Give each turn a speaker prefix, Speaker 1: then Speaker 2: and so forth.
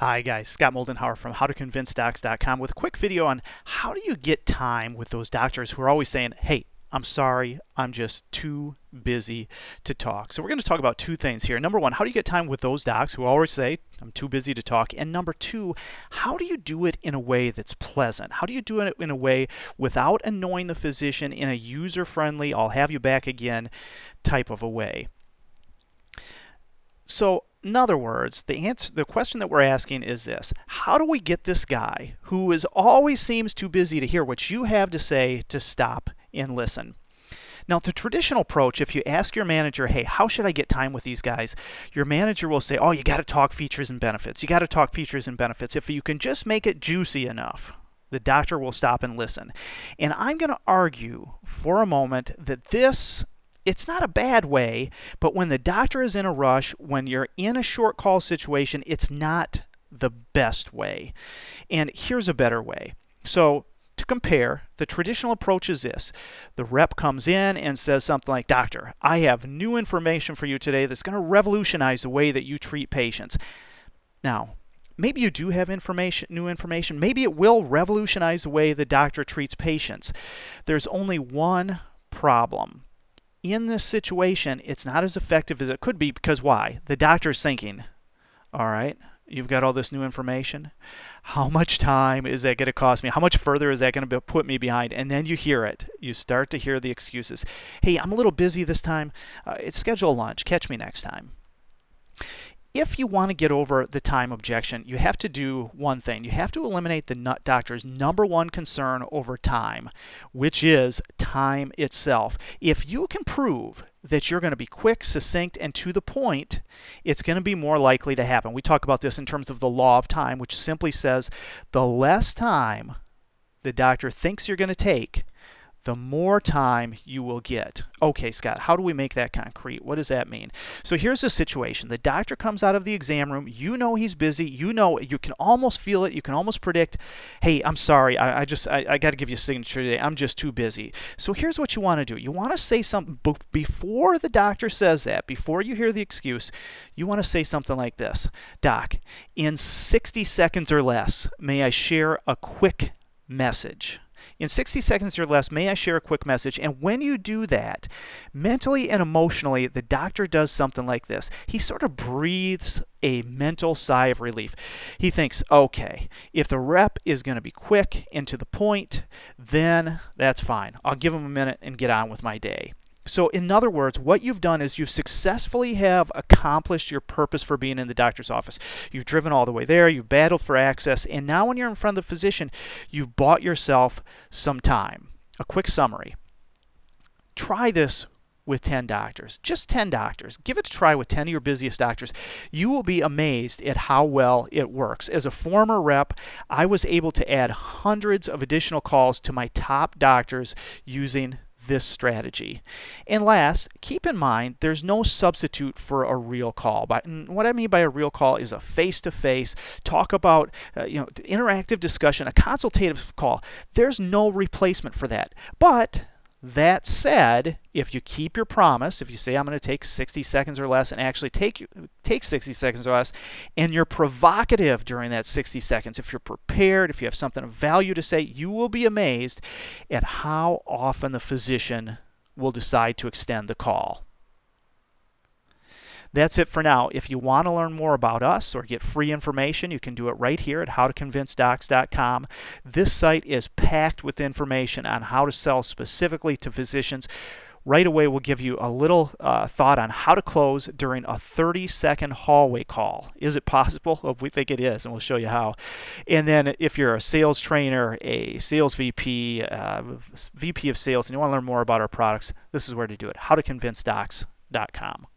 Speaker 1: Hi guys, Scott Moldenhauer from howtoconvincedocs.com with a quick video on how do you get time with those doctors who are always saying, hey, I'm sorry, I'm just too busy to talk. So we're going to talk about two things here. Number one, how do you get time with those docs who always say, I'm too busy to talk? And number two, how do you do it in a way that's pleasant? How do you do it in a way without annoying the physician in a user-friendly, I'll have you back again type of a way? So in other words, the question that we're asking is this: how do we get this guy who always seems too busy to hear what you have to say to stop and listen? Now, the traditional approach, if you ask your manager, hey, how should I get time with these guys? Your manager will say, oh, you got to talk features and benefits. You got to talk features and benefits. If you can just make it juicy enough, the doctor will stop and listen. And I'm going to argue for a moment that it's not a bad way, but when the doctor is in a rush, when you're in a short call situation, it's not the best way. And here's a better way. So to compare, the traditional approach is this. The rep comes in and says something like, Doctor, I have new information for you today that's going to revolutionize the way that you treat patients. Now, maybe you do have new information. Maybe it will revolutionize the way the doctor treats patients. There's only one problem. In this situation, it's not as effective as it could be because why? The doctor's thinking, all right, you've got all this new information. How much time is that going to cost me? How much further is that going to put me behind? And then you hear it. You start to hear the excuses. Hey, I'm a little busy this time. It's schedule lunch. Catch me next time. If you want to get over the time objection, you have to do one thing. You have to eliminate the doctor's number one concern over time, which is time itself. If you can prove that you're going to be quick, succinct, and to the point, it's going to be more likely to happen. We talk about this in terms of the law of time, which simply says the less time the doctor thinks you're going to take, the more time you will get. Okay, Scott, how do we make that concrete? What does that mean? So here's the situation. The doctor comes out of the exam room. You know he's busy. You know, you can almost feel it. You can almost predict, hey, I'm sorry. I got to give you a signature today. I'm just too busy. So here's what you want to do. You want to say something before the doctor says that, before you hear the excuse, you want to say something like this. Doc, in 60 seconds or less, may I share a quick message? In 60 seconds or less, may I share a quick message? And when you do that, mentally and emotionally, the doctor does something like this. He sort of breathes a mental sigh of relief. He thinks, okay, if the rep is going to be quick and to the point, then that's fine. I'll give him a minute and get on with my day. So in other words, what you've done is you successfully have accomplished your purpose for being in the doctor's office. You've driven all the way there, you've battled for access, and now when you're in front of the physician, you've bought yourself some time. A quick summary. Try this with 10 doctors. Just 10 doctors. Give it a try with 10 of your busiest doctors. You will be amazed at how well it works. As a former rep, I was able to add hundreds of additional calls to my top doctors using this strategy. And last, keep in mind there's no substitute for a real call. And what I mean by a real call is a face-to-face talk about interactive discussion, a consultative call. There's no replacement for that. But that said, if you keep your promise, if you say I'm going to take 60 seconds or less and actually take 60 seconds or less, and you're provocative during that 60 seconds, if you're prepared, if you have something of value to say, you will be amazed at how often the physician will decide to extend the call. That's it for now. If you want to learn more about us or get free information, you can do it right here at howtoconvincedocs.com. This site is packed with information on how to sell specifically to physicians. Right away, we'll give you a little thought on how to close during a 30-second hallway call. Is it possible? Well, we think it is, and we'll show you how. And then if you're a sales trainer, a sales VP, VP of sales, and you want to learn more about our products, this is where to do it, howtoconvincedocs.com.